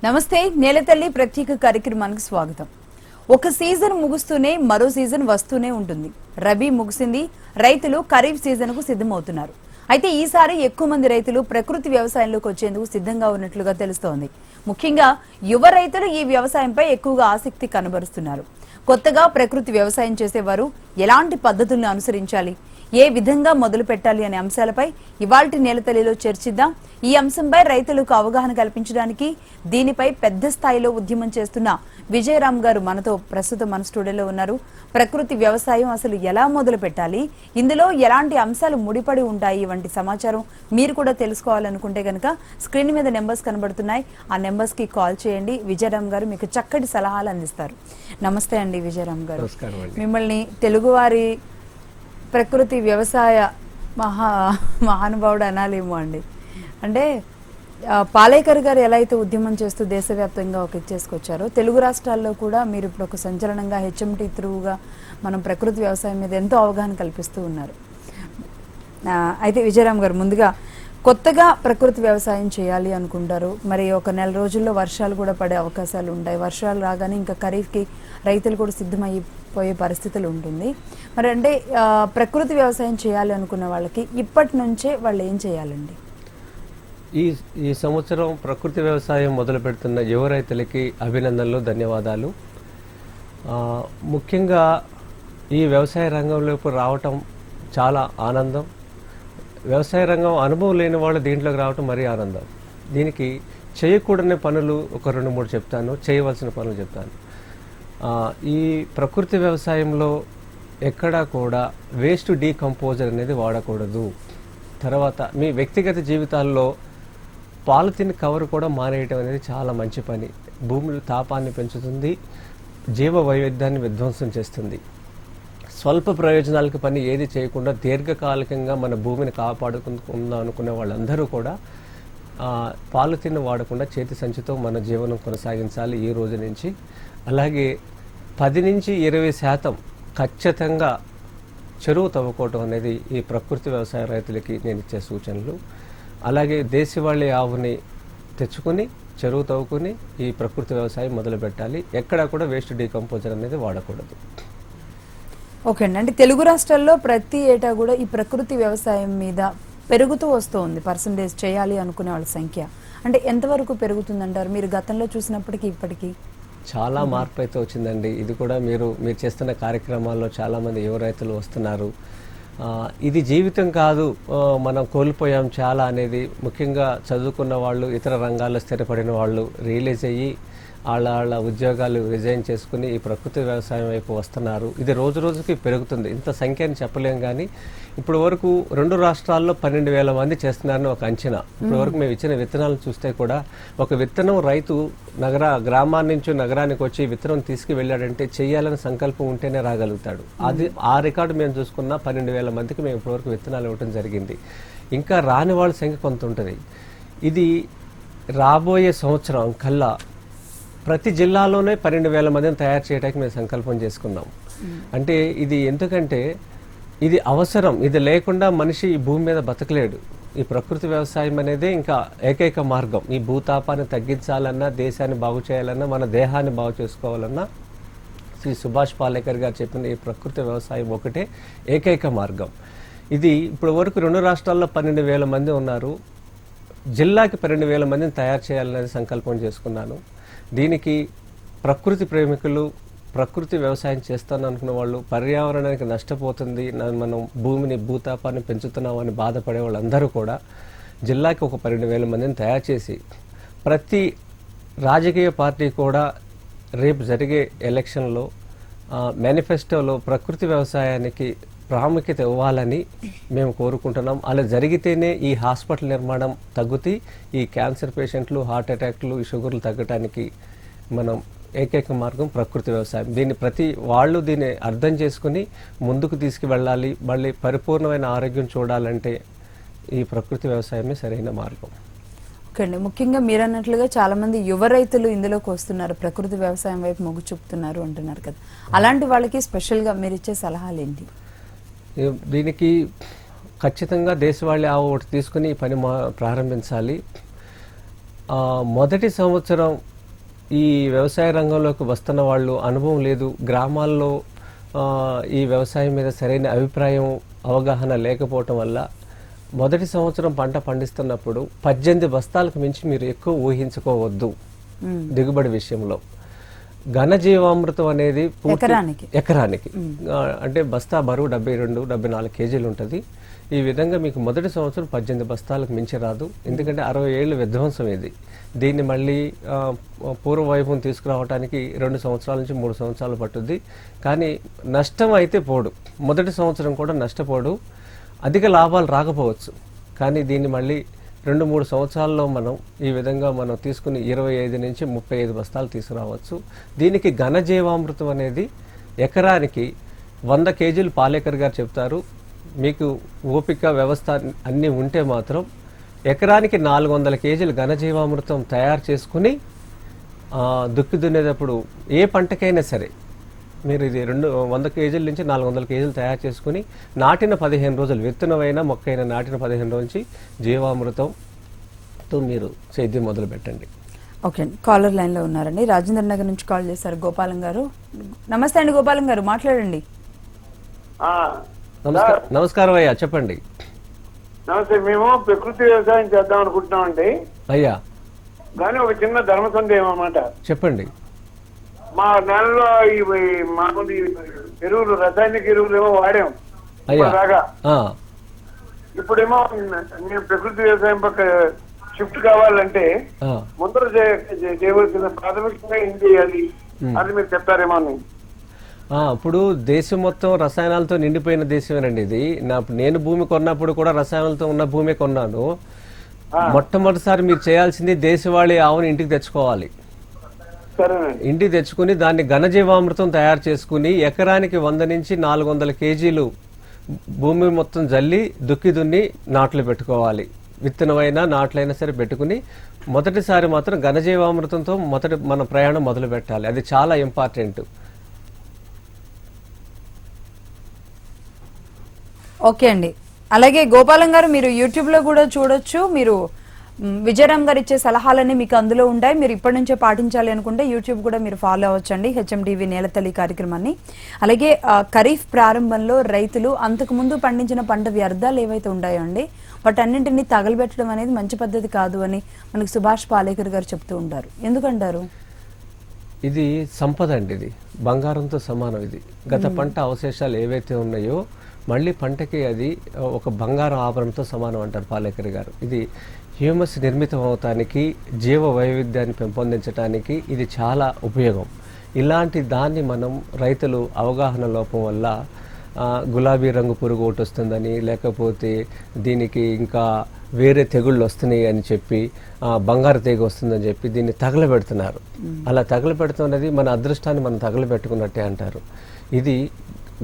నమస్తే నేలతల్లి ప్రత్యేక కార్యక్రమానికి స్వాగతం. ఒక సీజన్ ముగుస్తూనే మరో సీజన్ వస్తూనే ఉంటుంది. రబీ ముగిసింది, రైతులు ఖరీఫ్ సీజన్ కు సిద్ధమవుతున్నారు. అయితే ఈసారి ఎక్కువ మంది రైతులు ప్రకృతి వ్యవసాయంలోకి వచ్చేందుకు సిద్ధంగా ఉన్నట్లుగా తెలుస్తోంది. ముఖ్యంగా యువ రైతులు ఈ వ్యవసాయంపై ఎక్కువగా ఆసక్తి కనబరుస్తున్నారు. కొత్తగా ప్రకృతి వ్యవసాయం చేసేవారు ఎలాంటి పద్ధతులను అనుసరించాలి, ఏ విధంగా మొదలు పెట్టాలి అనే అంశాలపై ఇవాల్టి నేలతల్లిలో చర్చిద్దాం. ఈ అంశంపై రైతులకు అవగాహన కల్పించడానికి దీనిపై పెద్ద స్థాయిలో ఉద్యమం చేస్తున్న విజయరామ్ గారు మనతో ప్రస్తుతం మన స్టూడియోలో ఉన్నారు. ప్రకృతి వ్యవసాయం అసలు ఎలా మొదలు పెట్టాలి, ఇందులో ఎలాంటి అంశాలు ముడిపడి ఉంటాయి వంటి సమాచారం మీరు కూడా తెలుసుకోవాలనుకుంటే గనక స్క్రీన్ మీద నెంబర్స్ కనబడుతున్నాయి. ఆ నెంబర్స్ కి కాల్ చేయండి. విజయరామ్ గారు మీకు చక్కటి సలహాలు అందిస్తారు. నమస్తే అండి విజయరామ్ గారు. మిమ్మల్ని తెలుగువారి ప్రకృతి వ్యవసాయ మహానుభావుడు అనాలేమో అండి. అంటే పాలేకర్ గారు ఎలా అయితే ఉద్యమం చేస్తూ దేశవ్యాప్తంగా ఒక చేసుకొచ్చారో, తెలుగు రాష్ట్రాల్లో కూడా మీరు ఇప్పుడు ఒక సంచలనంగా హెచ్ఎంటీ త్రూగా మనం ప్రకృతి వ్యవసాయం మీద ఎంతో అవగాహన కల్పిస్తూ ఉన్నారు. అయితే విజయరామ్ గారు, ముందుగా కొత్తగా ప్రకృతి వ్యవసాయం చేయాలి అనుకుంటారు. మరి ఒక నెల రోజుల్లో వర్షాలు కూడా పడే అవకాశాలు ఉంటాయి. వర్షాలు రాగానే ఇంకా ఖరీఫ్కి రైతులు కూడా సిద్ధమైపోయే పరిస్థితులు ఉంటుంది. మరి అంటే ప్రకృతి వ్యవసాయం చేయాలి అనుకున్న వాళ్ళకి ఇప్పటి నుంచే వాళ్ళు ఏం చేయాలండి? ఈ సంవత్సరం ప్రకృతి వ్యవసాయం మొదలు పెడుతున్న యువ రైతులకి అభినందనలు, ధన్యవాదాలు. ముఖ్యంగా ఈ వ్యవసాయ రంగంలోకి రావటం చాలా ఆనందం. వ్యవసాయ రంగం అనుభవం లేని వాళ్ళు దీంట్లోకి రావటం మరీ ఆనందం. దీనికి చేయకూడని పనులు ఒక 2-3 చెప్తాను, చేయవలసిన పనులు చెప్తాను. ఈ ప్రకృతి వ్యవసాయంలో ఎక్కడా కూడా వేస్ట్ డీకంపోజర్ అనేది వాడకూడదు. తర్వాత మీ వ్యక్తిగత జీవితాల్లో పాలిథిన్ కవర్ కూడా మానేయటం అనేది చాలా మంచి పని. భూమి తాపాన్ని పెంచుతుంది, జీవ వైవిధ్యాన్ని విధ్వంసం చేస్తుంది. స్వల్ప ప్రయోజనాలకు పని ఏది చేయకుండా దీర్ఘకాలికంగా మన భూమిని కాపాడుకుందాం అనుకునే వాళ్ళందరూ కూడా పాలిథిన్ వాడకుండా చేతి సంచితో మన జీవనం కొనసాగించాలి ఈ రోజు నుంచి. అలాగే 10-20% ఖచ్చితంగా చెరువు తవ్వుకోవటం అనేది ఈ ప్రకృతి వ్యవసాయ రైతులకి నేను ఇచ్చే సూచనలు. అలాగే దేశవాళీ ఆవుని తెచ్చుకొని చెరువు తవ్వుకుని ఈ ప్రకృతి వ్యవసాయం మొదలు పెట్టాలి. ఎక్కడా కూడా వేస్ట్ డీకంపోజర్ అనేది వాడకూడదు. ఓకే అండి. అంటే తెలుగు రాష్ట్రాల్లో ప్రతి ఏటా కూడా ఈ ప్రకృతి వ్యవసాయం మీద పెరుగుతూ వస్తుంది పర్సంటేజ్ చేయాలి అనుకునే వాళ్ళ సంఖ్య. అంటే ఎంతవరకు పెరుగుతుందంటారు మీరు గతంలో చూసినప్పటికీ ఇప్పటికీ? చాలా మార్పు అయితే వచ్చిందండి. ఇది కూడా మీరు చేస్తున్న కార్యక్రమాల్లో చాలామంది యువ రైతులు వస్తున్నారు. ఇది జీవితం కాదు, మనం కోల్పోయాం చాలా అనేది ముఖ్యంగా చదువుకున్న వాళ్ళు, ఇతర రంగాల్లో స్థిరపడిన వాళ్ళు రియలైజ్ అయ్యి వాళ్ళ ఉద్యోగాలు రిజైన్ చేసుకుని ఈ ప్రకృతి వ్యవసాయం వైపు వస్తున్నారు. ఇది రోజు రోజుకి పెరుగుతుంది. ఇంత సంఖ్య అని చెప్పలేం, కానీ ఇప్పుడు వరకు 2 రాష్ట్రాల్లో 12,000 మంది చేస్తున్నారని ఒక అంచనా. ఇప్పటి వరకు మేము ఇచ్చిన విత్తనాలను చూస్తే కూడా ఒక విత్తనం రైతు గ్రామాన్ని నుంచి నగరానికి వచ్చి విత్తనం తీసుకువెళ్ళాడంటే చెయ్యాలని సంకల్పం ఉంటేనే రాగలుగుతాడు. ఆ రికార్డు మేము చూసుకున్న 12,000 మందికి మేము ఇప్పటివరకు విత్తనాలు ఇవ్వడం జరిగింది. ఇంకా రాని వాళ్ళ సంఖ్య కొంత ఉంటుంది. ఇది రాబోయే సంవత్సరం కల్లా ప్రతి జిల్లాలోనే 12,000 మందిని తయారు చేయడానికి మేము సంకల్పం చేసుకున్నాం. అంటే ఇది ఎందుకంటే ఇది అవసరం. ఇది లేకుండా మనిషి ఈ భూమి మీద బతకలేడు. ఈ ప్రకృతి వ్యవసాయం అనేది ఇంకా ఏకైక మార్గం. ఈ భూతాపాన్ని తగ్గించాలన్నా, దేశాన్ని బాగు చేయాలన్నా, మన దేహాన్ని బాగు చేసుకోవాలన్నా శ్రీ సుభాష్ పాలేకర్ గారు చెప్పిన ఈ ప్రకృతి వ్యవసాయం ఒకటే ఏకైక మార్గం. ఇది ఇప్పుడు వరకు 2 రాష్ట్రాల్లో 12,000 మంది ఉన్నారు. జిల్లాకి 12,000 మందిని తయారు చేయాలనేది సంకల్పం చేసుకున్నాను. దీనికి ప్రకృతి ప్రేమికులు, ప్రకృతి వ్యవసాయం చేస్తాను అనుకున్న వాళ్ళు, పర్యావరణానికి నష్టపోతుంది, మనం భూమిని భూతాపాన్ని పెంచుతున్నామని బాధపడే వాళ్ళందరూ కూడా జిల్లాకి ఒక 12,000 మందిని తయారు చేసి ప్రతి రాజకీయ పార్టీ కూడా రేపు జరిగే ఎలక్షన్లో మేనిఫెస్టోలో ప్రకృతి వ్యవసాయానికి ప్రాముఖ్యత ఇవ్వాలని మేము కోరుకుంటున్నాం. అలా జరిగితేనే ఈ హాస్పిటల్ నిర్మాణం తగ్గుతీ, ఈ క్యాన్సర్ పేషెంట్లు, హార్ట్ అటాక్లు, ఈ షుగర్లు తగ్గడానికి మనం ఏకైక మార్గం ప్రకృతి వ్యవసాయం. దీన్ని అర్థం చేసుకుని ముందుకు తీసుకువెళ్ళాలి. మళ్ళీ పరిపూర్ణమైన ఆరోగ్యం చూడాలంటే ఈ ప్రకృతి వ్యవసాయమే సరైన మార్గం. ఓకే అండి. ముఖ్యంగా మీరు అన్నట్లుగా చాలా మంది యువ రైతులు ఇందులోకి వస్తున్నారు, ప్రకృతి వ్యవసాయం వైపు మొగ్గు చూపుతున్నారు అంటున్నారు కదా. అలాంటి వాళ్ళకి స్పెషల్గా మీరు ఇచ్చే సలహాలు ఏంటి? దీనికి ఖచ్చితంగా దేశవాళీ ఆవు ఒకటి తీసుకుని ఈ పని ప్రారంభించాలి. మొదటి సంవత్సరం ఈ వ్యవసాయ రంగంలోకి వస్తున్న వాళ్ళు అనుభవం లేదు, గ్రామాల్లో ఈ వ్యవసాయం మీద సరైన అభిప్రాయం అవగాహన లేకపోవటం వల్ల మొదటి సంవత్సరం పంట పండిస్తున్నప్పుడు 18 బస్తాలకు మించి మీరు ఎక్కువ ఊహించుకోవద్దు దిగుబడి విషయంలో. ఘనజీవామృతం అనేది ఎకరానికి అంటే బస్తా బరువు 72-74 కేజీలు ఉంటుంది. ఈ విధంగా మీకు మొదటి సంవత్సరం 18 బస్తాలకు మించి రాదు, ఎందుకంటే 60 ఏళ్ళు విధ్వంసం ఇది. దీన్ని మళ్ళీ పూర్వవైభవం తీసుకురావడానికి 2 సంవత్సరాల నుంచి 3 సంవత్సరాలు పట్టుద్ది. కానీ నష్టం అయితే పోడు, మొదటి సంవత్సరం కూడా నష్టపోడు, అధిక లాభాలు రాకపోవచ్చు. కానీ దీన్ని మళ్ళీ 2-3 సంవత్సరాల్లో మనం ఈ విధంగా మనం తీసుకుని 25 నుంచి 35 బస్తాలు తీసుకురావచ్చు. దీనికి ఘనజీవామృతం అనేది ఎకరానికి 100 కేజీలు పాలేకర్ గారు చెప్తారు. మీకు ఓపిక వ్యవస్థ అన్నీ ఉంటే మాత్రం ఎకరానికి 400 కేజీలు ఘనజీవామృతం తయారు చేసుకుని దుక్కి దున్నేటప్పుడు ఏ పంటకైనా సరే మీరు ఇది 100 కేజీల నుంచి 400 కేజీలు తయారు చేసుకుని నాటిన 15 రోజులు, విత్తనమైనా మొక్కైనా నాటిన 15 రోజుల నుంచి జీవామృతంతో మీరు సేద్యం మొదలు పెట్టండి. ఓకే అండి, కాలర్ లైన్లో ఉన్నారండి. రాజేంద్ర నగర్ నుంచి కాల్ చేశారు గోపాలం గారు. నమస్తే అండి గోపాలం గారు, మాట్లాడండి. నమస్కారం అయ్యా, చెప్పండి. నమస్తే. మేము ప్రకృతి వ్యవసాయం చేద్దాం అనుకుంటున్నామండి అయ్యా, కానీ ఒక చిన్న ధర్మ సందేహం అన్నమాట. చెప్పండి. మా నెలలో మామూలు ఎరువులు, రసాయనిక ఎరువులు ఏమో వాడాం రాగా. ఇప్పుడేమో మేము ప్రకృతి వ్యవసాయం పక్క షిఫ్ట్ కావాలంటే ముందర చేయవలసిన ప్రాథమికంగా ఏం చేయాలి అది మీరు చెప్తారేమో అని. ఇప్పుడు దేశం మొత్తం రసాయనాలతో నిండిపోయిన దేశమేనండి ఇది. నేను భూమి కొన్నప్పుడు కూడా రసాయనాలతో ఉన్న భూమి కొన్నాను. మొట్టమొదటిసారి మీరు చేయాల్సింది దేశవాళీ ఆవుని ఇంటికి తెచ్చుకోవాలి. ఇంటికి తెచ్చుకుని దాన్ని ఘనజీవామృతం తయారు చేసుకుని ఎకరానికి 100 నుంచి 400 కేజీలు భూమి మొత్తం జల్లి దుక్కి దున్ని నాట్లు పెట్టుకోవాలి. విత్తనమైనా నాట్లైనా సరే పెట్టుకుని మొదటిసారి మాత్రం ఘనజీవామృతంతో మన ప్రయాణం మొదలు పెట్టాలి. అది చాలా ఇంపార్టెంట్. ఓకే అండి. అలాగే గోపాలం గారు, మీరు యూట్యూబ్ లో కూడా చూడొచ్చు. మీరు విజయరామ్ గారు ఇచ్చే సలహాలన్నీ మీకు అందులో ఉంటాయి. మీరు ఇప్పటి నుంచే పాటించాలి అనుకుంటే యూట్యూబ్ కూడా మీరు ఫాలో అవ్వచ్చండి, హెచ్ఎంటీవీ నేలతల్లి కార్యక్రమాన్ని. అలాగే ఖరీఫ్ ప్రారంభంలో రైతులు అంతకుముందు పండించిన పంట వ్యర్థాలు ఏవైతే ఉన్నాయో అండి, వాటన్నింటినీ తగలబెట్టడం అనేది మంచి పద్ధతి కాదు అని మనకు సుభాష్ పాలేకర్ గారు చెప్తూ ఉంటారు. ఎందుకంటారు? ఇది సంపద అండి, ఇది బంగారంతో సమానం. ఇది గత పంట అవశేషాలు ఏవైతే ఉన్నాయో మళ్ళీ పంటకి అది ఒక బంగారం ఆభరణంతో సమానం అంటారు పాలేకర్ గారు. ఇది హ్యూమస్ నిర్మితం అవటానికి, జీవ వైవిధ్యాన్ని పెంపొందించడానికి ఇది చాలా ఉపయోగం. ఇలాంటి దాన్ని మనం రైతులు అవగాహన లోపం వల్ల గులాబీ రంగు పురుగు ఒకటి వస్తుందని, లేకపోతే దీనికి ఇంకా వేరే తెగుళ్ళు వస్తున్నాయి అని చెప్పి, బంగారు తీగ వస్తుందని చెప్పి దీన్ని తగలబెడుతున్నారు. అలా తగలబెడుతున్నది మన అదృష్టాన్ని మనం తగలబెట్టుకున్నట్టే అంటారు. ఇది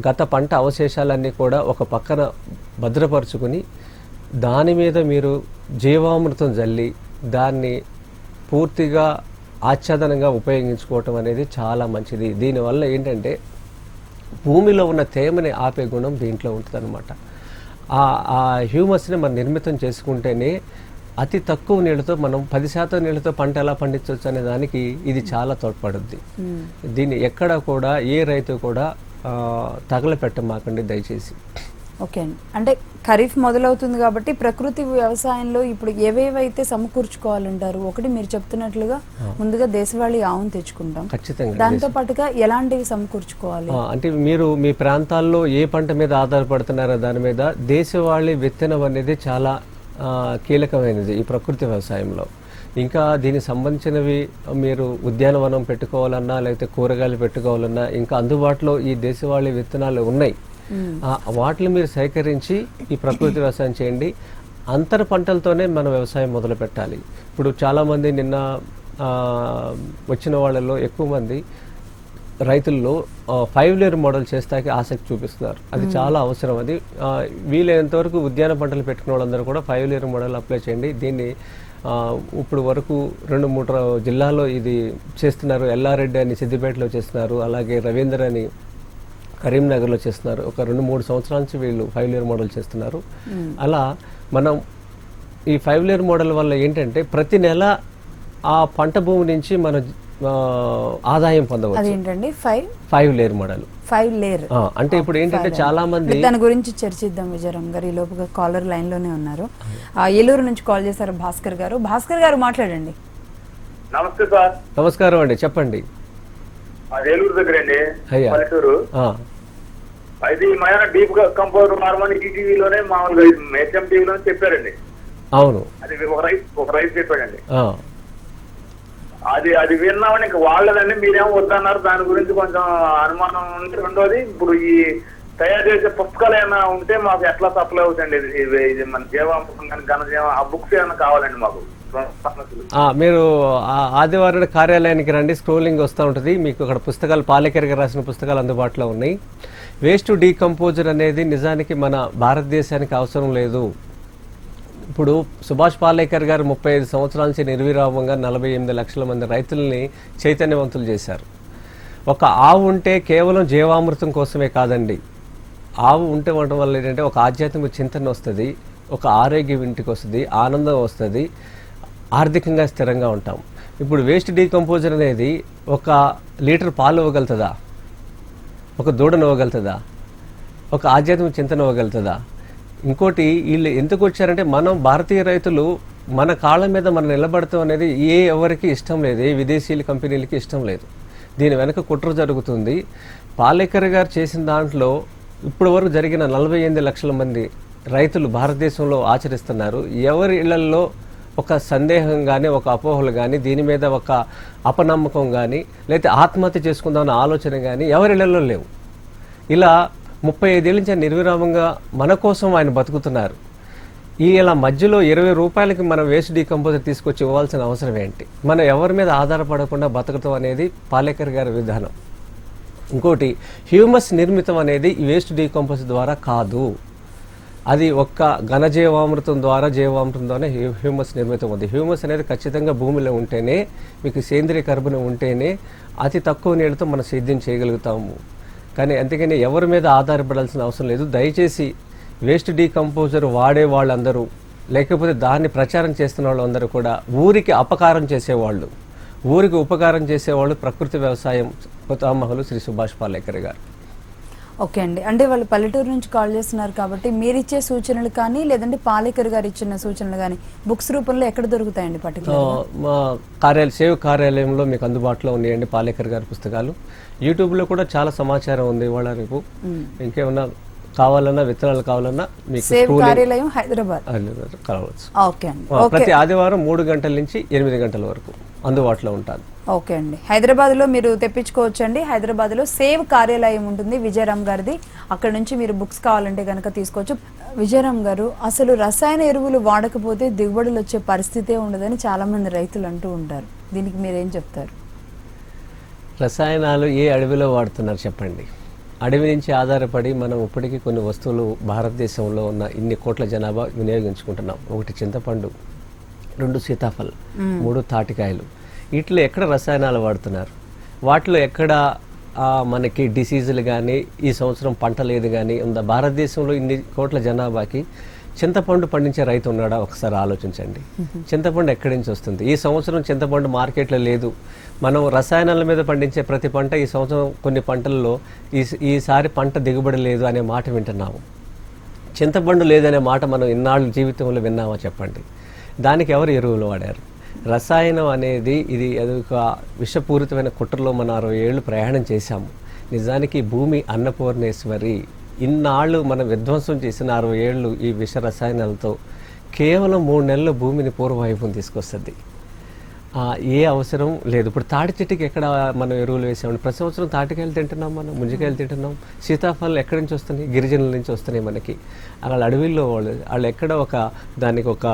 గత పంట అవశేషాలన్నీ కూడా ఒక పక్కన భద్రపరుచుకుని దాని మీద మీరు జీవామృతం జల్లి దాన్ని పూర్తిగా ఆచ్ఛాదనంగా ఉపయోగించుకోవటం అనేది చాలా మంచిది. దీనివల్ల ఏంటంటే భూమిలో ఉన్న తేమని ఆపే గుణం దీంట్లో ఉంటుంది అనమాట. ఆ హ్యూమస్ని మనం నిర్మితం చేసుకుంటేనే అతి తక్కువ నీళ్ళతో మనం 10% నీళ్ళతో పంట ఎలా పండించవచ్చు అనే దానికి ఇది చాలా తోడ్పడుద్ది. దీన్ని ఎక్కడ కూడా ఏ రైతు కూడా తగలపెట్టమాకండి దయచేసి. ఓకే అండి. అంటే ఖరీఫ్ మొదలవుతుంది కాబట్టి ప్రకృతి వ్యవసాయంలో ఇప్పుడు ఏవేవైతే సమకూర్చుకోవాలంటారు? ఒకటి మీరు చెప్తున్నట్లుగా ముందుగా దేశవాళీ ఆవును తెచ్చుకుంటాం, ఖచ్చితంగా. దాంతో పాటుగా ఎలాంటివి సమకూర్చుకోవాలి అంటే మీరు మీ ప్రాంతాల్లో ఏ పంట మీద ఆధారపడుతున్నారో దాని మీద దేశవాళీ విత్తనం అనేది చాలా కీలకమైనది ఈ ప్రకృతి వ్యవసాయంలో. ఇంకా దీనికి సంబంధించినవి మీరు ఉద్యానవనం పెట్టుకోవాలన్నా లేకపోతే కూరగాయలు పెట్టుకోవాలన్నా ఇంకా అందుబాటులో ఈ దేశవాళీ విత్తనాలు ఉన్నాయి. వాటిని మీరు సేకరించి ఈ ప్రకృతి వ్యవసాయం చేయండి. అంతర పంటలతోనే మనం వ్యవసాయం మొదలు పెట్టాలి. ఇప్పుడు చాలామంది నిన్న వచ్చిన వాళ్ళలో ఎక్కువ మంది రైతుల్లో 5 లేయర్ మోడల్ చేస్తాకి ఆసక్తి చూపిస్తున్నారు. అది చాలా అవసరం. అది వీలైనంత వరకు ఉద్యాన పంటలు పెట్టుకున్న వాళ్ళందరూ కూడా 5 లేయర్ మోడల్ అప్లై చేయండి. దీన్ని ఇప్పుడు వరకు 2-3 జిల్లాల్లో ఇది చేస్తున్నారు. ఎల్లారెడ్డి అని సిద్దిపేటలో చేస్తున్నారు, అలాగే రవీందర్ అని కరీంనగర్లో చేస్తున్నారు. ఒక 2-3 సంవత్సరాల నుంచి వీళ్ళు 5 లేయర్ మోడల్ చేస్తున్నారు. అలా మనం ఈ 5 లేయర్ మోడల్ వల్ల ఏంటంటే ప్రతి నెల ఆ పంట భూమి నుంచి మనం ఆదాయం పొందవచ్చు. అదేంటండి 5 లేయర్ మోడల్. 5 లేయర్ అంటే ఇప్పుడు ఏంటంటే చాలా మంది దాని గురించి చర్చిద్దాం. విజయరామ్ గారు ఈ లోపుగా కాలర్ లైన్ లోనే ఉన్నారు. ఏలూరు నుంచి కాల్ చేశారు భాస్కర్ గారు. భాస్కర్ గారు మాట్లాడండి. నమస్తే సార్. నమస్కారం అండి, చెప్పండి. ఏలూరు దగ్గర అండి, అయ్యా. పల్లెటూరు. అయితే ఈ మధ్యన డీప్ కంపోజర్ నార్మల్ ఈటీవీలోనే మామూలుగా హెచ్ఎం టీవీలోనే చెప్పారండి. అవును, అది ఒక రైతు చెప్పాడండి. అది విన్నామని ఇంకా వాళ్ళదండి, మీరేమో వద్దన్నారు. దాని గురించి కొంచెం అనుమానం ఉంది. రెండోది, ఇప్పుడు ఈ తయారు చేసే పుస్తకాలు ఏమైనా ఉంటే మాకు ఎట్లా సప్లై అవుతుంది? ఇది మన జీవామృతం కానీ ఘనజీవ ఆ బుక్స్ ఏమైనా కావాలండి మాకు. మీరు ఆదివారం కార్యాలయానికి రండి, స్క్రోలింగ్ వస్తూ ఉంటుంది మీకు. అక్కడ పుస్తకాలు, పాలేకర్ గారు రాసిన పుస్తకాలు అందుబాటులో ఉన్నాయి. వేస్ట్ టు డీకంపోజర్ అనేది నిజానికి మన భారతదేశానికి అవసరం లేదు. ఇప్పుడు సుభాష్ పాలేకర్ గారు 35 సంవత్సరాల నుంచి నిర్విరామంగా 48 లక్షల మంది రైతుల్ని చైతన్యవంతులు చేశారు. ఒక ఆవు ఉంటే కేవలం జీవామృతం కోసమే కాదండి. ఆవు ఉంటే ఉండటం వల్ల ఏంటంటే ఒక ఆధ్యాత్మిక చింతన వస్తుంది, ఒక ఆరోగ్యం ఇంటికి వస్తుంది, ఆనందం వస్తుంది, ఆర్థికంగా స్థిరంగా ఉంటాం. ఇప్పుడు వేస్ట్ డీకంపోజర్ అనేది 1 లీటర్ పాలు ఇవ్వగలుగుతుందా? ఒక దూడను ఇవ్వగలుగుతుందా? ఒక ఆధ్యాత్మిక చింతన ఇవ్వగలుగుతుందా? ఇంకోటి, వీళ్ళు ఎందుకు వచ్చారంటే మనం భారతీయ రైతులు మన కాళ్ళ మీద మనం నిలబడతాం అనేది ఎవరికి ఇష్టం లేదు, ఏ విదేశీయుల కంపెనీలకి ఇష్టం లేదు. దీని వెనక కుట్ర జరుగుతుంది. పాలేకర్ గారు చేసిన దాంట్లో ఇప్పటి వరకు జరిగిన 48 లక్షల మంది రైతులు భారతదేశంలో ఆచరిస్తున్నారు. ఎవరి ఇళ్లలో ఒక సందేహం కానీ, ఒక అపోహలు కానీ, దీని మీద ఒక అపనమ్మకం కానీ, లేకపోతే ఆత్మహత్య చేసుకుందామన్న ఆలోచన కానీ ఎవరి ఇళ్లలో లేవు. ఇలా 35 ఏళ్ళ నుంచి నిర్విరామంగా మన కోసం ఆయన బతుకుతున్నారు. ఇలా మధ్యలో 20 రూపాయలకి మనం వేస్ట్ డీకంపోజర్ తీసుకొచ్చి ఇవ్వాల్సిన అవసరం ఏంటి? మనం ఎవరి మీద ఆధారపడకుండా బతకటం అనేది పాలేకర్ గారి విధానం. ఇంకోటి, హ్యూమస్ నిర్మితం అనేది ఈ వేస్ట్ డీకంపోజర్ ద్వారా కాదు. అది ఒక్క ఘనజీవామృతం ద్వారా, జీవామృతం ద్వారా హ్యూమస్ నిర్మితం ఉంది. హ్యూమస్ అనేది ఖచ్చితంగా భూమిలో ఉంటేనే, మీకు సేంద్రియ కర్బనం ఉంటేనే అతి తక్కువ నీళ్ళతో మనం సేద్యం చేయగలుగుతాము. కానీ అందుకని ఎవరి మీద ఆధారపడాల్సిన అవసరం లేదు. దయచేసి వేస్ట్ డీకంపోజర్ వాడే వాళ్ళందరూ, లేకపోతే దాన్ని ప్రచారం చేస్తున్న వాళ్ళందరూ కూడా ఊరికి అపకారం చేసేవాళ్ళు, ఊరికి ఉపకారం చేసేవాళ్ళు ప్రకృతి వ్యవసాయం పితామహులు శ్రీ సుభాష్ పాలేకర్ గారు. ఓకే అండి. అంటే వాళ్ళు పల్లెటూరు నుంచి కాల్ చేస్తున్నారు కాబట్టి మీరిచ్చే సూచనలు కానీ, లేదంటే పాలేకర్ గారు ఇచ్చిన సూచనలు కానీ బుక్స్ రూపంలో ఎక్కడ దొరుకుతాయండి? మా సేవ్ కార్యాలయంలో మీకు అందుబాటులో ఉన్నాయండి పాలేకర్ గారి పుస్తకాలు. యూట్యూబ్లో కూడా చాలా సమాచారం ఉంది ఇవాళ రేపు. ఇంకేమన్నా కావాలన్నా, విత్తనాలు కావాలన్నా మీకు సేవ్ కార్యాలయం హైదరాబాద్ కావచ్చు. ఓకే అండి. ప్రతి ఆదివారం 3 గంటల నుంచి 8 గంటల వరకు అందుబాటులో ఉంటాను. ఓకే అండి. హైదరాబాద్ లో మీరు తెప్పించుకోవచ్చు అండి. హైదరాబాద్ లో సేవ్ కార్యాలయం ఉంటుంది విజయరామ్ గారిది. అక్కడ నుంచి మీరు బుక్స్ కావాలంటే కనుక తీసుకోవచ్చు. విజయరామ్ గారు, అసలు రసాయన ఎరువులు వాడకపోతే దిగుబడులు వచ్చే పరిస్థితే ఉండదని చాలా మంది రైతులు అంటూ ఉంటారు. దీనికి మీరేం చెప్తారు? రసాయనాలు ఏ అడవిలో వాడుతున్నారు చెప్పండి? అడవి నుంచి ఆధారపడి మనం ఇప్పటికీ కొన్ని వస్తువులు భారతదేశంలో ఉన్న ఇన్ని కోట్ల జనాభా వినియోగించుకుంటున్నాం. 1 చింతపండు, 2 సీతాఫలం, 3 తాటికాయలు. వీటిలో ఎక్కడ రసాయనాలు వాడుతున్నారు? వాటిలో ఎక్కడ మనకి డిసీజులు కానీ, ఈ సంవత్సరం పంట లేదు కానీ ఉందా? భారతదేశంలో ఇన్ని కోట్ల జనాభాకి చింతపండు పండించే రైతు ఉన్నాడా? ఒకసారి ఆలోచించండి. చింతపండు ఎక్కడి నుంచి వస్తుంది? ఈ సంవత్సరం చింతపండు మార్కెట్లో లేదు. మనం రసాయనాల మీద పండించే ప్రతి పంట ఈ సంవత్సరం కొన్ని పంటల్లో ఈసారి పంట దిగుబడి లేదు అనే మాట వింటున్నాము. చింతపండు లేదనే మాట మనం ఇన్నాళ్ళు జీవితంలో విన్నామా చెప్పండి? దానికి ఎవరు ఎరువులు వాడారు? రసాయనం అనేది ఇది ఒక విషపూరితమైన కుట్రలో మనం 60 ఏళ్ళు ప్రయాణం చేశాము. నిజానికి భూమి అన్నపూర్ణేశ్వరి. ఇన్నాళ్ళు మనం విధ్వంసం చేసిన 60 ఏళ్ళు ఈ విష రసాయనాలతో కేవలం 3 నెలలు భూమిని పూర్వవైపుని తీసుకొస్తుంది. ఏ అవసరం లేదు. ఇప్పుడు తాటి చెట్టుకి ఎక్కడ మనం ఎరువులు వేసామండి? ప్రతి సంవత్సరం తాటికాయలు తింటున్నాం, మనం ముంజికాయలు తింటున్నాం. సీతాఫలాలు ఎక్కడి నుంచి వస్తున్నాయి? గిరిజనుల నుంచి వస్తున్నాయి మనకి. అలా అడవిల్లో వాళ్ళు ఎక్కడ దానికి ఒక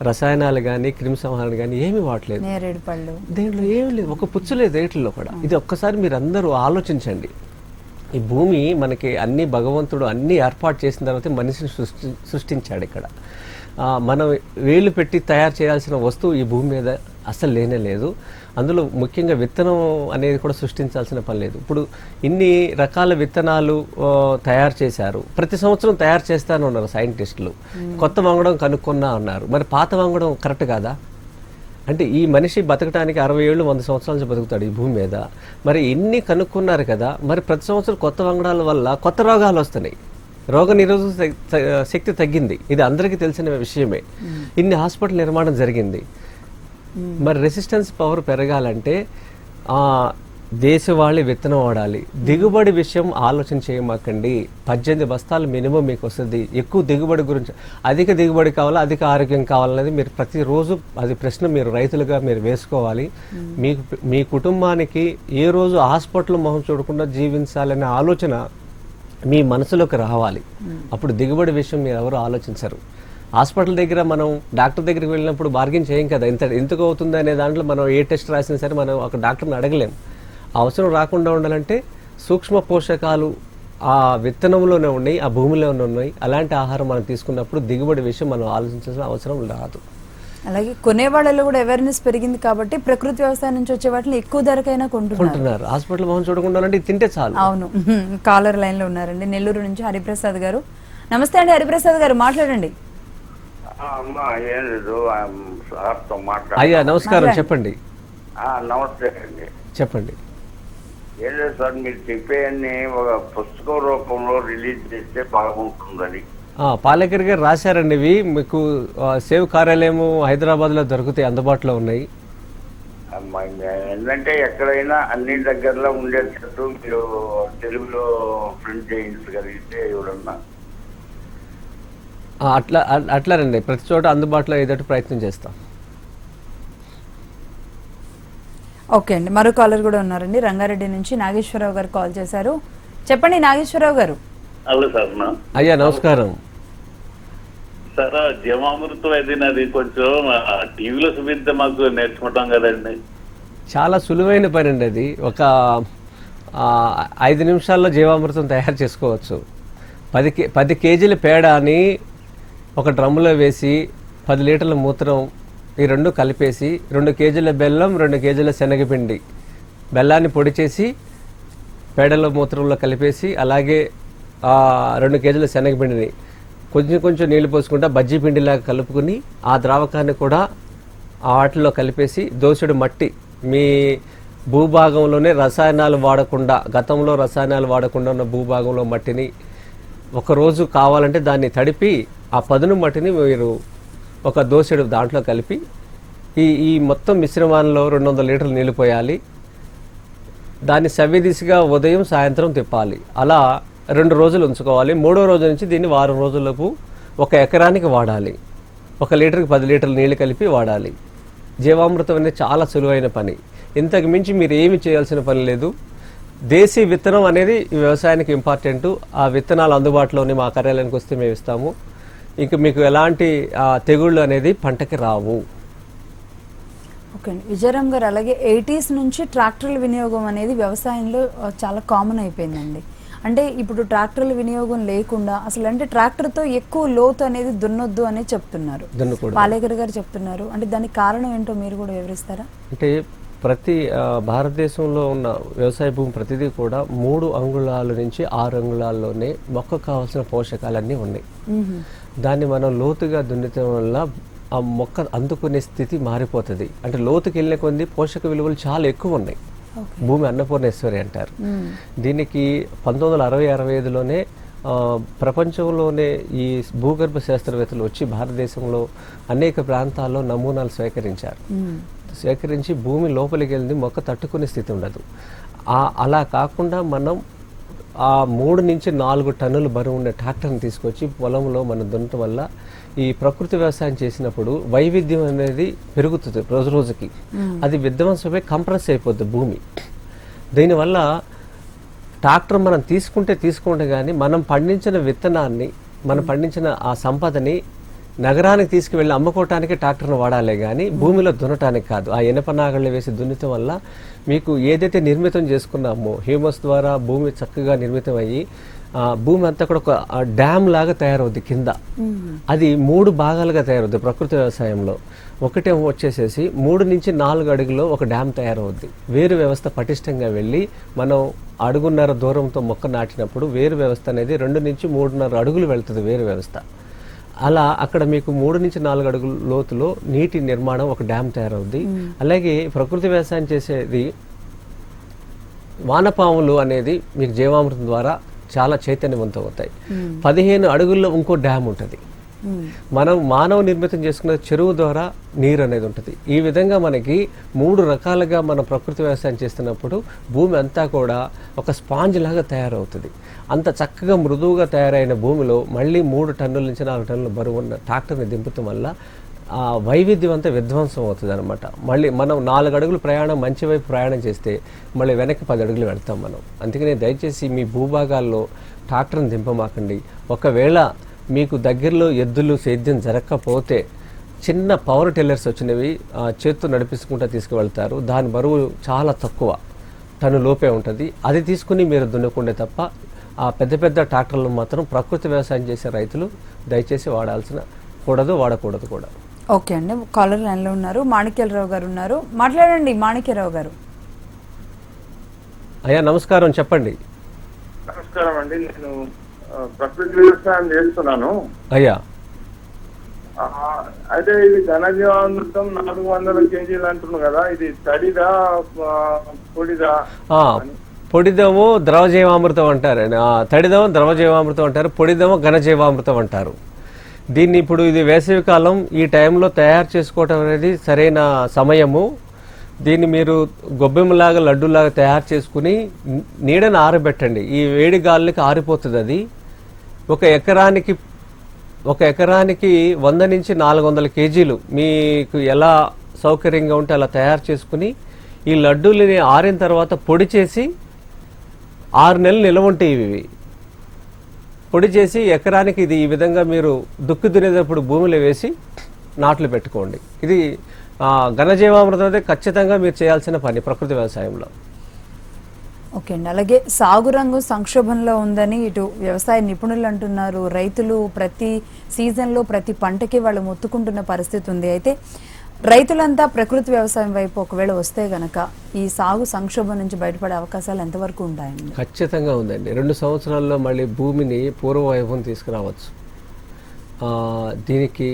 రసాయనాలు కానీ, క్రిమిసంహారాలు కానీ ఏమీ వాడలేదు. దేంట్లో ఏమి లేదు, ఒక పుచ్చు లేదు రేట్లలో కూడా. ఇది ఒక్కసారి మీరు అందరూ ఆలోచించండి. ఈ భూమి మనకి అన్ని భగవంతుడు అన్ని ఏర్పాటు చేసిన తర్వాత మనిషిని సృష్టించాడు. ఇక్కడ మనం వేలు పెట్టి తయారు చేయాల్సిన వస్తువు ఈ భూమి మీద అసలు లేనే లేదు. అందులో ముఖ్యంగా విత్తనం అనేది కూడా సృష్టించాల్సిన పని లేదు. ఇప్పుడు ఇన్ని రకాల విత్తనాలు తయారు చేశారు. ప్రతి సంవత్సరం తయారు చేస్తానే ఉన్నారు సైంటిస్టులు. కొత్త వంగడం కనుక్కున్నా అన్నారు. మరి పాత వంగడం కరెక్ట్ కాదా? అంటే ఈ మనిషి బతకడానికి 60 ఏళ్ళు 100 సంవత్సరాల నుంచి బతుకుతాడు ఈ భూమి మీద. మరి ఇన్ని కనుక్కున్నారు కదా, మరి ప్రతి సంవత్సరం కొత్త వంగడాల వల్ల కొత్త రోగాలు వస్తున్నాయి, రోగ నిరోధక శక్తి తగ్గింది, ఇది అందరికీ తెలిసిన విషయమే. ఇన్ని హాస్పిటల్ నిర్మాణం జరిగింది. మరి రెసిస్టెన్స్ పవర్ పెరగాలంటే దేశవాళీ విత్తనం వాడాలి. దిగుబడి విషయం ఆలోచన చేయమాకండి. 18 బస్తాలు మినిమం మీకు వస్తుంది. ఎక్కువ దిగుబడి గురించి, అధిక దిగుబడి కావాలా, అధిక ఆరోగ్యం కావాలనేది మీరు ప్రతిరోజు అది ప్రశ్న మీరు రైతులుగా మీరు వేసుకోవాలి. మీకు మీ కుటుంబానికి ఏ రోజు హాస్పిటల్ మొహం చూడకుండా జీవించాలనే ఆలోచన మీ మనసులోకి రావాలి. అప్పుడు దిగుబడి విషయం మీరు ఎవరు ఆలోచించరు. హాస్పిటల్ దగ్గర మనం డాక్టర్ దగ్గరికి వెళ్ళినప్పుడు బార్గెన్ చేయం కదా, ఎందుకు అవుతుంది అనే దాంట్లో మనం ఏ టెస్ట్ రాసినా సరే మనం ఒక డాక్టర్ని అడగలేం. అవసరం రాకుండా ఉండాలంటే సూక్ష్మ పోషకాలు ఆ విత్తనంలోనే ఉన్నాయి, ఆ భూమిలోనే ఉన్నాయి. అలాంటి ఆహారం మనం తీసుకున్నప్పుడు దిగుబడి విషయం మనం ఆలోచించాల్సిన అవసరం రాదు. అలాగే కొనే వాళ్ళలో కూడా అవేర్నెస్ పెరిగింది కాబట్టి ప్రకృతి వ్యవసాయం నుంచి వచ్చే వాటిని ఎక్కువ ధరకైనా కొంటున్నారు. హాస్పిటల్ మొహం చూడకుండా ఇది తింటే చాలు. అవును. కాలర్ లైన్ లో ఉన్నారండి, నెల్లూరు నుంచి హరిప్రసాద్ గారు. నమస్తే అండి హరిప్రసాద్ గారు, మాట్లాడండి. అయ్యా నమస్కారం, చెప్పండి. నమస్తే అండి. చెప్పండి. ఏం లేదు సార్, మీరు చెప్పేయన్ని ఒక పుస్తకం రూపంలో రిలీజ్ చేస్తే బాగుంటుందని. పాలేకర్ గారు రాశారండి. ఇవి మీకు సేవ్ కార్యాలయం హైదరాబాద్లో దొరుకుతాయి, అందుబాటులో ఉన్నాయి. ఏంటంటే ఎక్కడైనా అన్ని దగ్గరలో ఉండేటట్టు మీరు తెలుగులో ప్రింట్ చేయించగలిగితే ఎవరన్నా అట్లానండి, ప్రతి చోట అందుబాటులో అయ్యేటట్టు ప్రయత్నం చేస్తాం. ఓకే అండి, మరో కాలర్ కూడా ఉన్నారండి, రంగారెడ్డి నుంచి నాగేశ్వరరావు గారు కాల్ చేశారు. చెప్పండి నాగేశ్వరరావు గారు. అయ్యా నమస్కారం. సార్ జీవామృతం అది కొంచెం టీవీలో చూపిస్తే మాకు నేర్చుకుంటాం కదండి. చాలా సులువైన పని అండి అది. ఒక 5 నిమిషాల్లో జీవామృతం తయారు చేసుకోవచ్చు. 10 కేజీల పేడని ఒక డ్రమ్ములో వేసి 10 లీటర్ల మూత్రం ఈ రెండు కలిపేసి 2 కేజీల బెల్లం 2 కేజీల శనగపిండి బెల్లాన్ని పొడి చేసి పేడలో మూత్రంలో కలిపేసి అలాగే 2 కేజీల శనగపిండిని కొంచెం కొంచెం నీళ్లు పోసుకుంటా బజ్జీ పిండిలాగా కలుపుకుని ఆ ద్రావకాన్ని కూడా వాటిలో కలిపేసి దోసెడు మట్టి మీ భూభాగంలోనే రసాయనాలు వాడకుండా, గతంలో రసాయనాలు వాడకుండా ఉన్న భూభాగంలో మట్టిని ఒకరోజు కావాలంటే దాన్ని తడిపి ఆ పదును మట్టిని మీరు ఒక దోసెడు దాంట్లో కలిపి ఈ మొత్తం మిశ్రమాల్లో 200 లీటర్లు నీళ్ళు పోయాలి. దాన్ని సవ్యదిశగా ఉదయం సాయంత్రం తిప్పాలి. అలా 2 రోజులు ఉంచుకోవాలి. 3వ రోజు నుంచి దీన్ని వారం రోజులకు 1 ఎకరానికి వాడాలి. 1 లీటర్కి 10 లీటర్ల నీళ్ళు కలిపి వాడాలి. జీవామృతం అనేది చాలా సులువైన పని. ఇంతకు మించి మీరు ఏమి చేయాల్సిన పని లేదు. దేశీ విత్తనం అనేది వ్యవసాయానికి ఇంపార్టెంట్. ఆ విత్తనాలు అందుబాటులోనే మా కార్యాలయానికి వస్తే మేము ఇస్తాము. ఇంకా మీకు ఎలాంటి తెగుళ్ళు అనేది పంటకి రావు. ఓకే అండి, విజయరామ్ గారు, అలాగే 80s నుంచి ట్రాక్టర్ల వినియోగం అనేది వ్యవసాయంలో చాలా కామన్ అయిపోయిందండి. అంటే ఇప్పుడు ట్రాక్టర్ల వినియోగం లేకుండా అసలు అంటే ట్రాక్టర్తో ఎక్కువ లోతు అనేది దున్నొద్దు అనేది చెప్తున్నారు, పాలేకర్ గారు చెప్తున్నారు. అంటే దానికి కారణం ఏంటో మీరు కూడా వివరిస్తారా? అంటే ప్రతి భారతదేశంలో ఉన్న వ్యవసాయ భూమి ప్రతిదీ కూడా 3 అంగుళాల నుంచి 6 అంగుళాల్లోనే మొక్కకు కావాల్సిన పోషకాలన్నీ ఉన్నాయి. దాన్ని మనం లోతుగా దున్నడం వల్ల ఆ మొక్క అందుకునే స్థితి మారిపోతుంది. అంటే లోతుకి వెళ్ళే కొద్ది పోషక విలువలు చాలా ఎక్కువ ఉన్నాయి. భూమి అన్నపూర్ణేశ్వరి అంటారు దీనికి. 1960-65లోనే ప్రపంచంలోనే ఈ భూగర్భ శాస్త్రవేత్తలు వచ్చి భారతదేశంలో అనేక ప్రాంతాల్లో నమూనాలు సేకరించి భూమి లోపలికి వెళ్ళింది మొక్క తట్టుకునే స్థితి ఉండదు. అలా కాకుండా మనం 3 నుంచి 4 టన్నుల బరువు ఉండే ట్రాక్టర్ని తీసుకొచ్చి పొలంలో మనం దున్నటం వల్ల ఈ ప్రకృతి వ్యవసాయం చేసినప్పుడు వైవిధ్యం అనేది పెరుగుతుంది రోజు రోజుకి. అది విధ్వంసమై కంప్రెస్ అయిపోద్ది భూమి. దీనివల్ల ట్రాక్టర్ మనం తీసుకుంటే కానీ మనం పండించిన విత్తనాన్ని, మనం పండించిన ఆ సంపదని నగరానికి తీసుకువెళ్ళి అమ్ముకోవటానికి ట్రాక్టర్ను వాడాలే కానీ భూమిలో దున్నటానికి కాదు. ఆ ఇనప నాగళ్ళు వేసి దున్నటం వల్ల మీకు ఏదైతే నిర్మితం చేసుకున్నామో హ్యూమస్ ద్వారా భూమి చక్కగా నిర్మితం అయ్యి భూమి అంతా కూడా ఒక డ్యామ్ లాగా తయారవుద్ది కింద. అది 3 భాగాలుగా తయారవుద్ది ప్రకృతి వ్యవసాయంలో. ఒకటేమో వచ్చేసేసి 3 నుంచి 4 అడుగులో ఒక డ్యామ్ తయారవుద్ది. వేరు వ్యవస్థ పటిష్టంగా వెళ్ళి మనం అడుగున్నర దూరంతో మొక్క నాటినప్పుడు వేరు వ్యవస్థ అనేది 2 నుంచి 3.5 అడుగులు వెళ్తుంది వేరు వ్యవస్థ. అలా అక్కడ మీకు 3 నుంచి 4 అడుగుల లోతులో నీటి నిర్మాణం ఒక డ్యామ్ తయారవుద్ది. అలాగే ప్రకృతి వ్యవసాయం చేసేది వానపాములు అనేది మీకు జీవామృతం ద్వారా చాలా చైతన్యవంతం అవుతాయి. 15 అడుగుల్లో ఇంకో డ్యామ్ ఉంటుంది. మనం మానవ నిర్మితం చేసుకున్న చెరువు ద్వారా నీరు అనేది ఉంటుంది. ఈ విధంగా మనకి 3 రకాలుగా మనం ప్రకృతి వ్యవసాయం చేస్తున్నప్పుడు భూమి అంతా కూడా ఒక స్పాంజ్ లాగా తయారవుతుంది. అంత చక్కగా మృదువుగా తయారైన భూమిలో మళ్ళీ 3 టన్నుల నుంచి 4 టన్నుల బరువు ఉన్న ట్రాక్టర్ని దింపటం వల్ల ఆ వైవిధ్యం అంతా విధ్వంసం అవుతుంది అనమాట. మళ్ళీ మనం 4 అడుగులు ప్రయాణం మంచి వైపు ప్రయాణం చేస్తే మళ్ళీ వెనక్కి 10 అడుగులు వెళ్తాం మనం. అందుకనే దయచేసి మీ భూభాగాల్లో ట్రాక్టర్ని దింపమాకండి. ఒకవేళ మీకు దగ్గరలో ఎద్దులు సేద్యం జరగకపోతే చిన్న పవర్ టిల్లర్స్ వచ్చినవి చేత్తో నడిపించుకుంటూ తీసుకువెళ్తారు. దాని బరువు చాలా తక్కువ, టన్ను లోపే ఉంటుంది. అది తీసుకుని మీరు దున్నుకుంటే తప్ప ఆ పెద్ద పెద్ద ట్రాక్టర్లు మాత్రం ప్రకృతి వ్యవసాయం చేసే రైతులు దయచేసి వాడకూడదు కూడా. ఓకే అండి, కాలర్ లైన్లో ఉన్నారు. మాణిక్యరావు గారు ఉన్నారు, మాట్లాడండి. మాణిక్యరావు గారు. అయ్యా నమస్కారం, చెప్పండి. నమస్కారం అండి, నేను ప్రకృతి వ్యవసాయం చేస్తున్నాను. అయ్యా అయితే ఇది ఘనజీవామృతం 400 కేజీలు అంటున్నాను కదా, ఇది తడిదా పొడిదా? పొడిదమో ద్రవజీవామృతం అంటారు, తడిదమో ద్రవజీవామృతం అంటారు, పొడిదమో ఘనజీవామృతం అంటారు. దీన్ని ఇప్పుడు ఇది వేసవికాలం, ఈ టైంలో తయారు చేసుకోవటం అనేది సరైన సమయము. దీన్ని మీరు గొబ్బెమ్మలాగా లడ్డూలాగా తయారు చేసుకుని నీడను ఆరబెట్టండి. ఈ వేడి గాలికి ఆరిపోతుంది అది. ఒక ఎకరానికి 100 నుంచి 400 కేజీలు మీకు ఎలా సౌకర్యంగా ఉంటే అలా తయారు చేసుకుని ఈ లడ్డూలని ఆరిన తర్వాత పొడి చేసి 6 నెలలు నిల్వ ఉంటాయి. ఇవి పొడి చేసి ఎకరానికి ఇది ఈ విధంగా మీరు దుక్కు దున్నేటప్పుడు భూమిలో వేసి నాట్లు పెట్టుకోండి. ఇది ఘనజీవామృతం అయితే ఖచ్చితంగా మీరు చేయాల్సిన పని ప్రకృతి వ్యవసాయంలో. ఓకే అండి, అలాగే సాగు రంగం సంక్షోభంలో ఉందని ఇటు వ్యవసాయ నిపుణులు అంటున్నారు. రైతులు ప్రతి సీజన్లో ప్రతి పంటకి వాళ్ళు మొత్తుకుంటున్న పరిస్థితి ఉంది. అయితే రైతులంతా ప్రకృతి వ్యవసాయం వైపు ఒకవేళ వస్తే గనక ఈ సాగు సంక్షోభం నుంచి బయటపడే అవకాశాలు ఎంతవరకు ఉంటాయండి? ఖచ్చితంగా ఉందండి. 2 సంవత్సరాల్లో మళ్ళీ భూమిని పూర్వవైభవం తీసుకురావచ్చు. దీనికి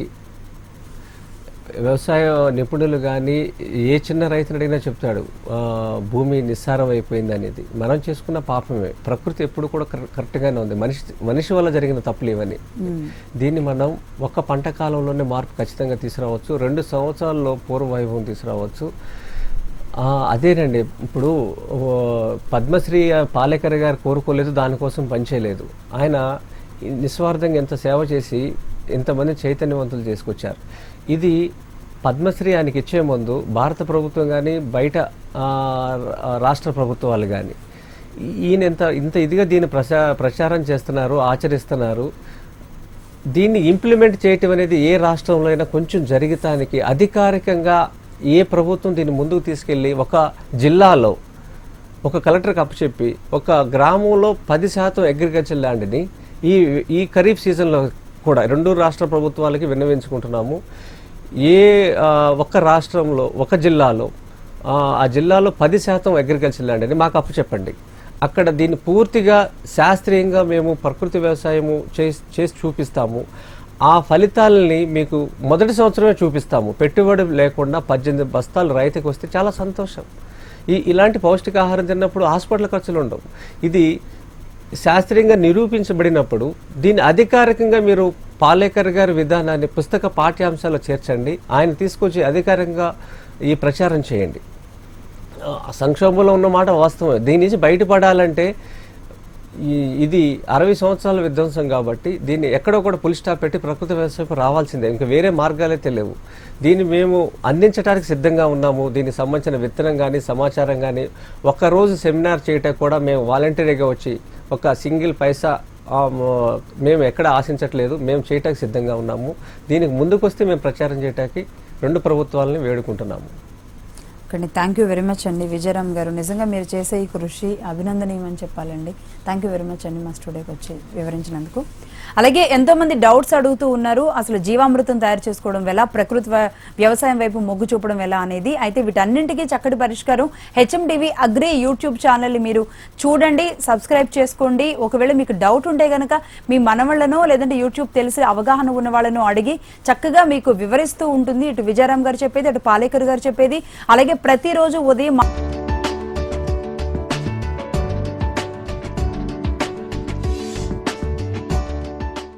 వ్యవసాయ నిపుణులు కానీ ఏ చిన్న రైతుని అడిగినా చెప్తాడు భూమి నిస్సారం అయిపోయింది అనేది. మనం చేసుకున్న పాపమే. ప్రకృతి ఎప్పుడు కూడా కరెక్ట్గానే ఉంది. మనిషి వల్ల జరిగిన తప్పులు ఇవన్నీ. దీన్ని మనం ఒక్క పంట కాలంలోనే మార్పు ఖచ్చితంగా తీసుకురావచ్చు. 2 సంవత్సరాల్లో పూర్వవైభవం తీసుకురావచ్చు. అదేనండి, ఇప్పుడు పద్మశ్రీ పాలేకర్ గారు కోరుకోలేదు, దానికోసం పనిచేయలేదు. ఆయన నిస్వార్థంగా ఎంత సేవ చేసి ఎంతమంది చైతన్యవంతులు చేసుకొచ్చారు. ఇది పద్మశ్రీ ఆయనకి ఇచ్చే ముందు భారత ప్రభుత్వం కానీ బయట రాష్ట్ర ప్రభుత్వాలు కానీ ఈయన ఇంత ఇదిగా దీన్ని ప్రచారం చేస్తున్నారు, ఆచరిస్తున్నారు. దీన్ని ఇంప్లిమెంట్ చేయటం అనేది ఏ రాష్ట్రంలో అయినా కొంచెం జరగటానికి అధికారికంగా ఏ ప్రభుత్వం దీన్ని ముందుకు తీసుకెళ్ళి ఒక జిల్లాలో ఒక కలెక్టర్కి అప్పచెప్పి ఒక గ్రామంలో 10% అగ్రికల్చర్ ల్యాండ్ని ఈ ఖరీఫ్ సీజన్లో కూడా 2 రాష్ట్ర ప్రభుత్వాలకి విన్నవించుకుంటున్నాము. ఒక్క రాష్ట్రంలో ఒక జిల్లాలో ఆ జిల్లాలో 10% అగ్రికల్చర్ ల్యాండ్ అని మాకు అప్పచెప్పండి. అక్కడ దీన్ని పూర్తిగా శాస్త్రీయంగా మేము ప్రకృతి వ్యవసాయము చేసి చూపిస్తాము. ఆ ఫలితాలని మీకు మొదటి సంవత్సరమే చూపిస్తాము. పెట్టుబడి లేకుండా 18 బస్తాలు రైతుకు వస్తే చాలా సంతోషం. ఇలాంటి పౌష్టికాహారం తిన్నప్పుడు హాస్పిటల్ ఖర్చులు ఉండవు. ఇది శాస్త్రీయంగా నిరూపించబడినప్పుడు దీన్ని అధికారికంగా మీరు పాలేకర్ గారి విధానాన్ని పుస్తక పాఠ్యాంశాల్లో చేర్చండి. ఆయన తీసుకొచ్చి అధికారికంగా ఈ ప్రచారం చేయండి. సంక్షోభంలో ఉన్నమాట వాస్తవం. దీని నుంచి బయటపడాలంటే ఇది 60 సంవత్సరాల విధ్వంసం కాబట్టి దీన్ని ఎక్కడో కూడా పులి స్టాప్ పెట్టి ప్రకృతి వ్యవసాయం రావాల్సిందే. ఇంకా వేరే మార్గాలే తెలియవు. దీన్ని మేము అందించడానికి సిద్ధంగా ఉన్నాము. దీనికి సంబంధించిన విత్తనం కానీ సమాచారం కానీ ఒక్కరోజు సెమినార్ చేయటం కూడా మేము వాలంటరీగా వచ్చి ఒక సింగిల్ పైసా మేము ఎక్కడ ఆశించట్లేదు, మేము చేయటానికి సిద్ధంగా ఉన్నాము. దీనికి ముందుకు వస్తే మేము ప్రచారం చేయడానికి 2 ప్రభుత్వాలని వేడుకుంటున్నాము. కానీ థ్యాంక్ యూ వెరీ మచ్ అండి విజయరామ్ గారు. నిజంగా మీరు చేసే ఈ కృషి అభినందనీయమని చెప్పాలండి. థ్యాంక్ యూ వెరీ మచ్ అండి మా స్టూడియోకి వచ్చి వివరించినందుకు. అలాగే ఎంతో మంది డౌట్స్ అడుగుతూ ఉన్నారు, అసలు జీవామృతం తయారు చేసుకోవడం ఎలా, ప్రకృతి వ్యవసాయం వైపు మొగ్గు చూపడం ఎలా అనేది. అయితే వీటన్నింటికీ చక్కటి పరిష్కారం హెచ్ఎండివి అగ్రి యూట్యూబ్ ఛానల్ మీరు చూడండి, సబ్స్క్రైబ్ చేసుకోండి. ఒకవేళ మీకు డౌట్ ఉంటే గనక మీ మనవళ్లను లేదంటే యూట్యూబ్ తెలిసి అవగాహన ఉన్న వాళ్ళను అడిగి చక్కగా మీకు వివరిస్తూ ఉంటుంది. ఇటు విజయరామ్ గారు చెప్పేది, అటు పాలేకర్ గారు చెప్పేది. అలాగే ప్రతిరోజు ఉదయం